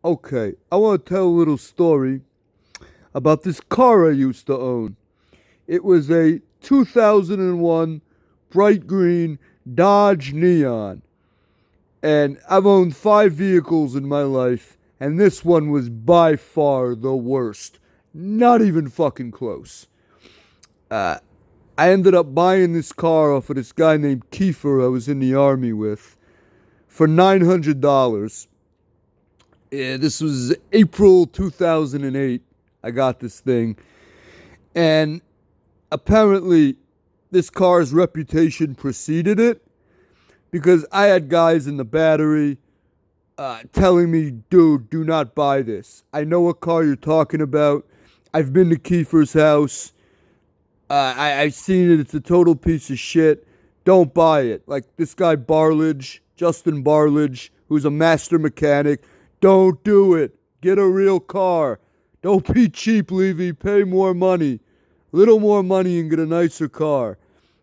Okay, I want to tell a little story about this car I used to own. It was a 2001 bright green Dodge Neon. And I've owned five vehicles in my life, and this one was by far the worst. Not even fucking close. Uh, I ended up buying this car off of this guy named Kiefer I was in the army with for $900. Yeah, this was April 2008. I got this thing. And apparently, this car's reputation preceded it because I had guys in the battery telling me, dude, do not buy this. I know what car you're talking about. I've been to Kiefer's house. I've seen it. It's a total piece of shit. Don't buy it. Like this guy Barledge, Justin Barledge, who's a master mechanic. Don't do it. Get a real car. Don't be cheap, Levy. Pay more money. Little more money and get a nicer car.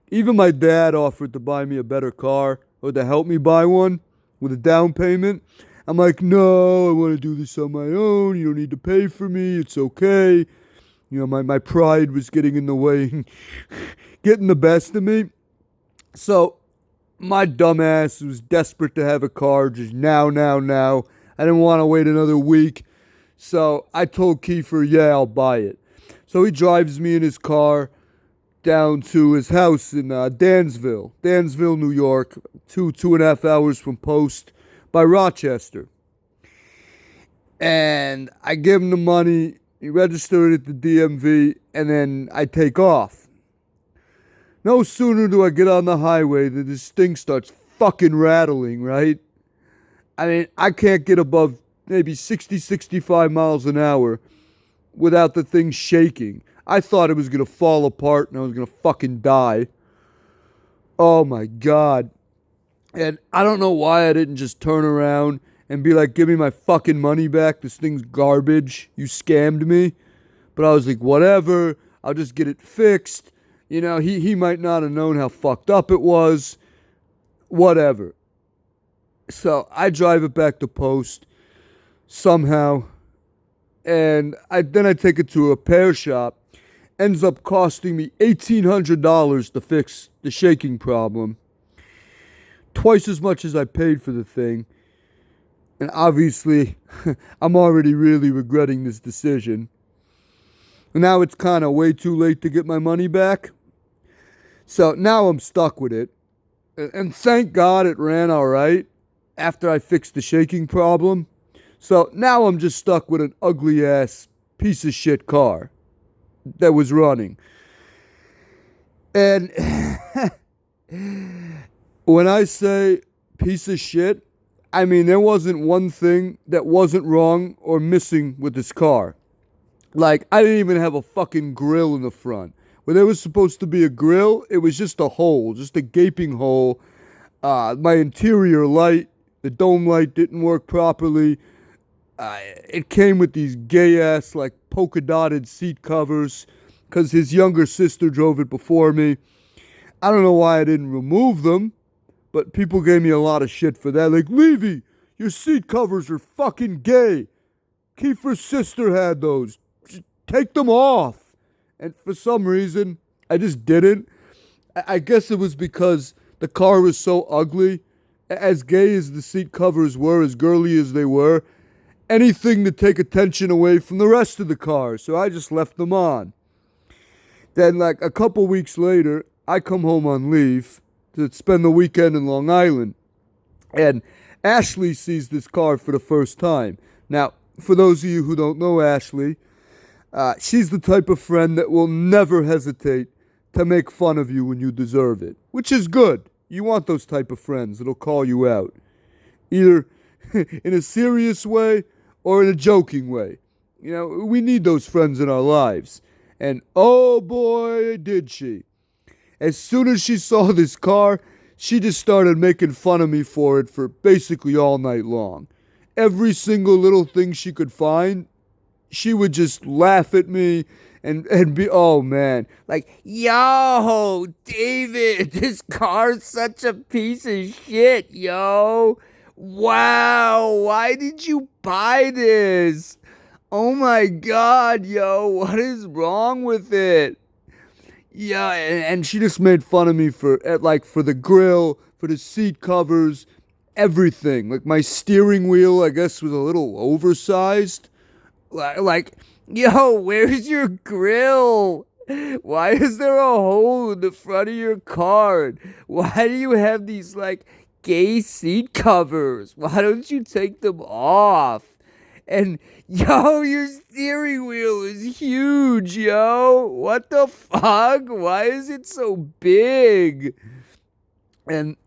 Even my dad offered to buy me a better car or to help me buy one with a down payment. I'm like, no, I want to do this on my own. You don't need to pay for me. It's okay. You know, my pride was getting in the way, getting the best of me. So my dumbass was desperate to have a car just now, now, now. I didn't want to wait another week. So I told Kiefer, yeah, I'll buy it. So he drives me in his car down to his house in Dansville, New York, 2.5 hours from Post by Rochester. And I give him the money. He registered at the DMV, and then I take off. No sooner do I get on the highway than this thing starts fucking rattling, right? I mean, I can't get above maybe 60, 65 miles an hour without the thing shaking. I thought it was going to fall apart and I was going to fucking die. Oh my God. And I don't know why I didn't just turn around and be like, give me my fucking money back. This thing's garbage. You scammed me. But I was like, whatever. I'll just get it fixed. You know, he might not have known how fucked up it was. Whatever. So I drive it back to Post somehow. And then I take it to a repair shop. Ends up costing me $1,800 to fix the shaking problem. Twice as much as I paid for the thing. And obviously, I'm already really regretting this decision. Now it's kind of way too late to get my money back. So now I'm stuck with it. And thank God it ran all right after I fixed the shaking problem. So now I'm just stuck with an ugly ass piece of shit car that was running. And when I say piece of shit, I mean there wasn't one thing that wasn't wrong or missing with this car. Like, I didn't even have a fucking grill in the front. Where there was supposed to be a grill, it was just a hole, just a gaping hole. My interior light, the dome light didn't work properly. It came with these gay ass, like, polka dotted seat covers because his younger sister drove it before me. I don't know why I didn't remove them, but people gave me a lot of shit for that. Like, Levy, your seat covers are fucking gay. Kiefer's sister had those. Just take them off. And for some reason, I just didn't. I guess it was because the car was so ugly. As gay as the seat covers were, as girly as they were, anything to take attention away from the rest of the car. So I just left them on. Then, like a couple weeks later, I come home on leave to spend the weekend in Long Island. And Ashley sees this car for the first time. Now, for those of you who don't know Ashley, she's the type of friend that will never hesitate to make fun of you when you deserve it, which is good. You want those type of friends that'll call you out, either in a serious way or in a joking way. You know, we need those friends in our lives. And oh boy, did she. As soon as she saw this car, she just started making fun of me for it for basically all night long. Every single little thing she could find, she would just laugh at me and be, oh man, like, yo, David, this car's such a piece of shit, yo. Wow, why did you buy this? Oh my god, yo, what is wrong with it? Yeah, and she just made fun of me for like for the grill, for the seat covers, everything. Like my steering wheel, I guess, was a little oversized. Like, yo, where's your grill? Why is there a hole in the front of your car? Why do you have these like gay seat covers? Why don't you take them off? And yo, your steering wheel is huge, yo. What the fuck? Why is it so big? And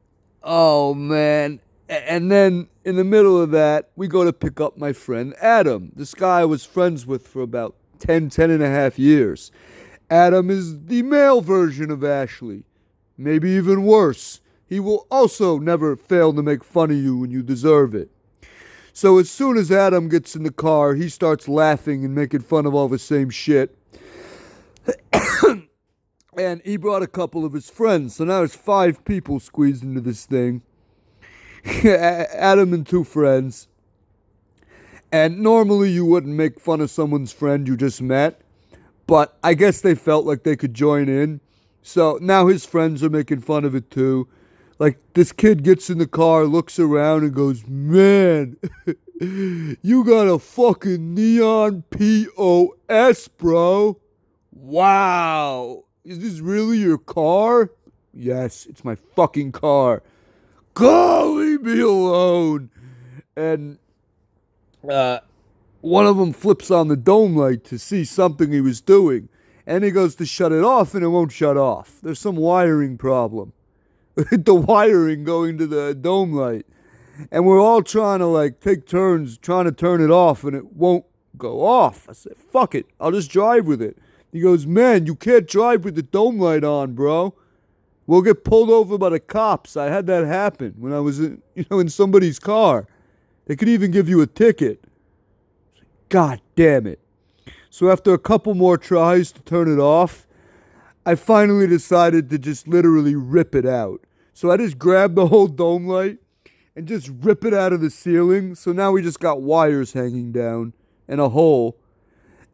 oh man. And then in the middle of that, we go to pick up my friend Adam. This guy I was friends with for about 10 and a half years. Adam is the male version of Ashley. Maybe even worse. He will also never fail to make fun of you when you deserve it. So as soon as Adam gets in the car, he starts laughing and making fun of all the same shit. And he brought a couple of his friends. So now there's 5 people squeezed into this thing. Adam and 2 friends. And normally you wouldn't make fun of someone's friend you just met. But I guess they felt like they could join in. So now his friends are making fun of it too. Like this kid gets in the car, looks around and goes, "Man, you got a fucking neon p.o.s, bro. Wow. Is this really your car?" "Yes, it's my fucking car." "Go, leave me alone." And one of them flips on the dome light to see something he was doing. And he goes to shut it off and it won't shut off. There's some wiring problem. The wiring going to the dome light. And we're all trying to like take turns trying to turn it off and it won't go off. I said, "Fuck it. I'll just drive with it." He goes, "Man, you can't drive with the dome light on, bro. We'll get pulled over by the cops." I had that happen when I was in somebody's car. They could even give you a ticket. God damn it. So after a couple more tries to turn it off, I finally decided to just literally rip it out. So I just grabbed the whole dome light and just rip it out of the ceiling. So now we just got wires hanging down and a hole.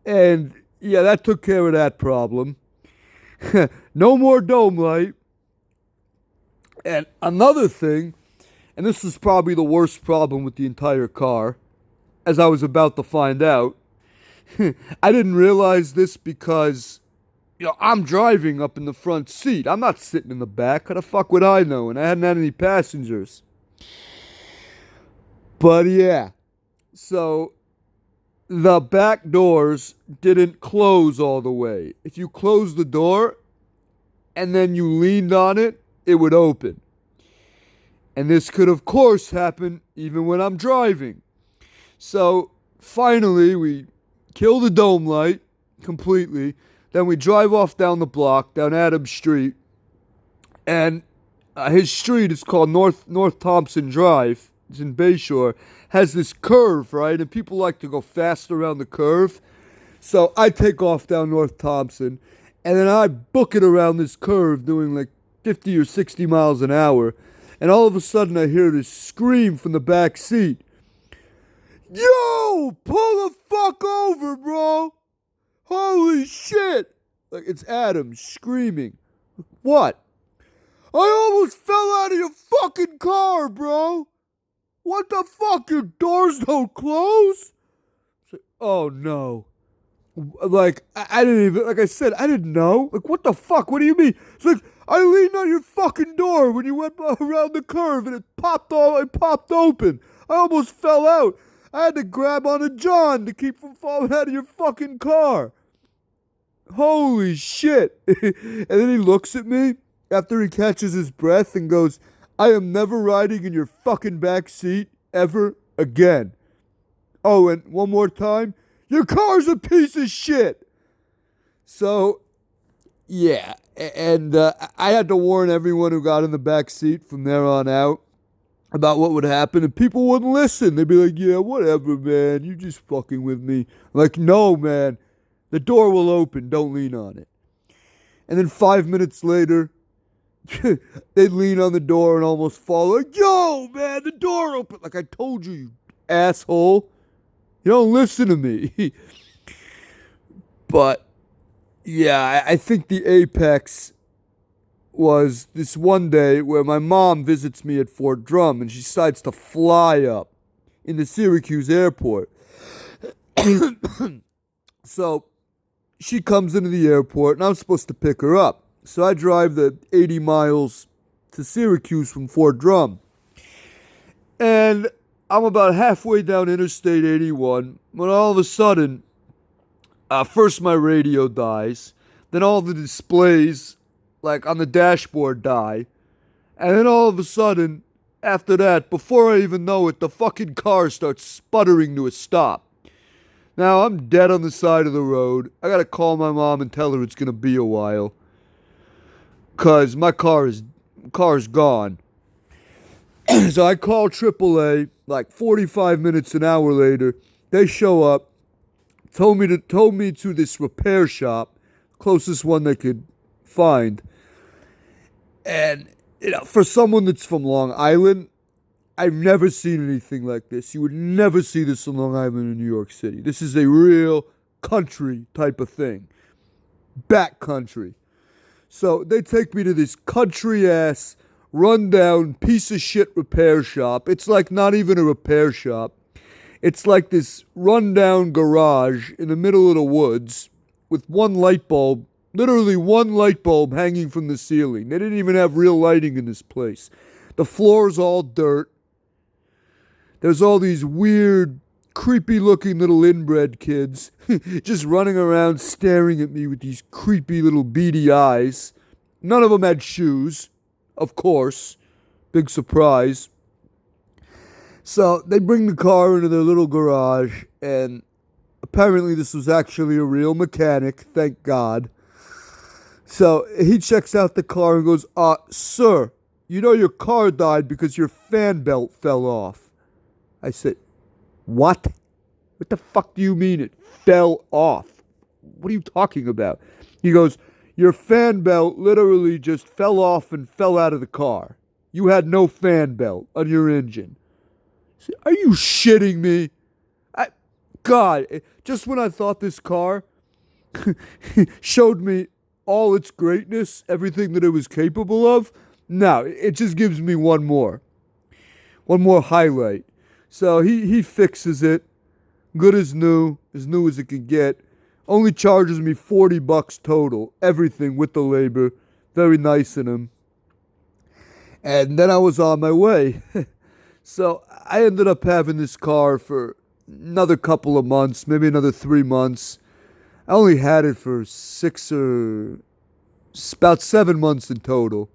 And yeah, that took care of that problem. No more dome light. And another thing, and this is probably the worst problem with the entire car, as I was about to find out. I didn't realize this because, I'm driving up in the front seat. I'm not sitting in the back. How the fuck would I know? And I hadn't had any passengers. But yeah, so the back doors didn't close all the way. If you closed the door and then you leaned on it, it would open. And this could, of course, happen even when I'm driving. So finally, we kill the dome light completely. Then we drive off down the block, down Adams Street. And his street is called North Thompson Drive. It's in Bayshore. Has this curve, right? And people like to go fast around the curve. So I take off down North Thompson. And then I book it around this curve doing like 50 or 60 miles an hour. And all of a sudden I hear this scream from the back seat. "Yo, pull the fuck over, bro. Holy shit." Like it's Adam screaming. "What?" "I almost fell out of your fucking car, bro. What the fuck? Your doors don't close?" Like, oh no. Like, I didn't even, like I said, I didn't know. Like, what the fuck? What do you mean? It's like, I leaned on your fucking door when you went around the curve and it popped open. I almost fell out. I had to grab onto John to keep from falling out of your fucking car. Holy shit. And then he looks at me after he catches his breath and goes, "I am never riding in your fucking back seat ever again. Oh, and one more time, your car's a piece of shit." So, yeah. And I had to warn everyone who got in the back seat from there on out about what would happen, and people wouldn't listen. They'd be like, "Yeah, whatever, man. You just fucking with me." I'm like, "No, man. The door will open. Don't lean on it." And then 5 minutes later, they'd lean on the door and almost fall. Like, yo, man, the door open. Like I told you, you asshole. You don't listen to me. But yeah, I think the apex was this one day where my mom visits me at Fort Drum and she decides to fly up in the Syracuse airport. So she comes into the airport and I'm supposed to pick her up. So I drive the 80 miles to Syracuse from Fort Drum. And I'm about halfway down Interstate 81 when all of a sudden, first my radio dies, then all the displays, like on the dashboard, die. And then all of a sudden, after that, before I even know it, the fucking car starts sputtering to a stop. Now I'm dead on the side of the road. I gotta call my mom and tell her it's gonna be a while. Cause my car's gone. So I call AAA like 45 minutes an hour later. They show up, told me to this repair shop, closest one they could find. And for someone that's from Long Island, I've never seen anything like this. You would never see this in Long Island in New York City. This is a real country type of thing. Back country. So they take me to this country ass, rundown piece of shit repair shop. It's like not even a repair shop. It's like this rundown garage in the middle of the woods with one light bulb, literally one light bulb hanging from the ceiling. They didn't even have real lighting in this place. The floor's all dirt. There's all these weird, creepy looking little inbred kids just running around staring at me with these creepy little beady eyes. None of them had shoes, of course. Big surprise. So they bring the car into their little garage, and apparently this was actually a real mechanic, thank God. So he checks out the car and goes, sir, you know your car died because your fan belt fell off. I said, what? What the fuck do you mean it fell off? What are you talking about? He goes, your fan belt literally just fell off and fell out of the car. You had no fan belt on your engine. I said, are you shitting me? God, just when I thought this car showed me all its greatness, everything that it was capable of, no, it just gives me one more highlight. So he fixes it, good as new as it can get. Only charges me $40 total, everything with the labor. Very nice in him. And then I was on my way. So I ended up having this car for another couple of months, maybe another 3 months. I only had it for about 7 months in total.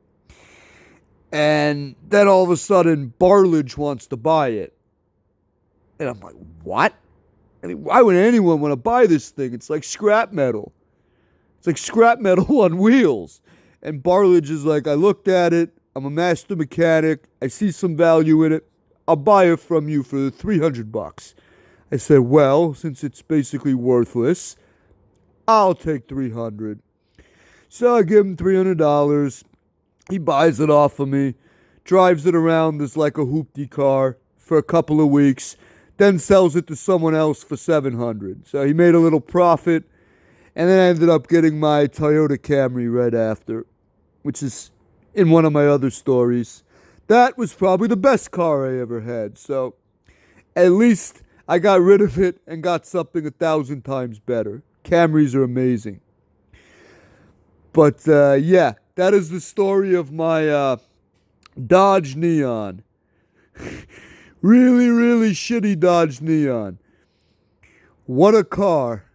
And then all of a sudden, Bartlage wants to buy it. And I'm like, what? I mean, why would anyone want to buy this thing? It's like scrap metal. It's like scrap metal on wheels. And Bartlage is like, I looked at it. I'm a master mechanic. I see some value in it. I'll buy it from you for $300. I said, well, since it's basically worthless, I'll take $300. So I give him $300. He buys it off of me, drives it around as like a hoopty car for a couple of weeks, then sells it to someone else for $700. So he made a little profit, and then I ended up getting my Toyota Camry right after, which is in one of my other stories. That was probably the best car I ever had. So at least I got rid of it and got something 1,000 times better. Camrys are amazing. But yeah, that is the story of my Dodge Neon. Really, really shitty Dodge Neon. What a car.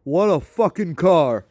What a fucking car.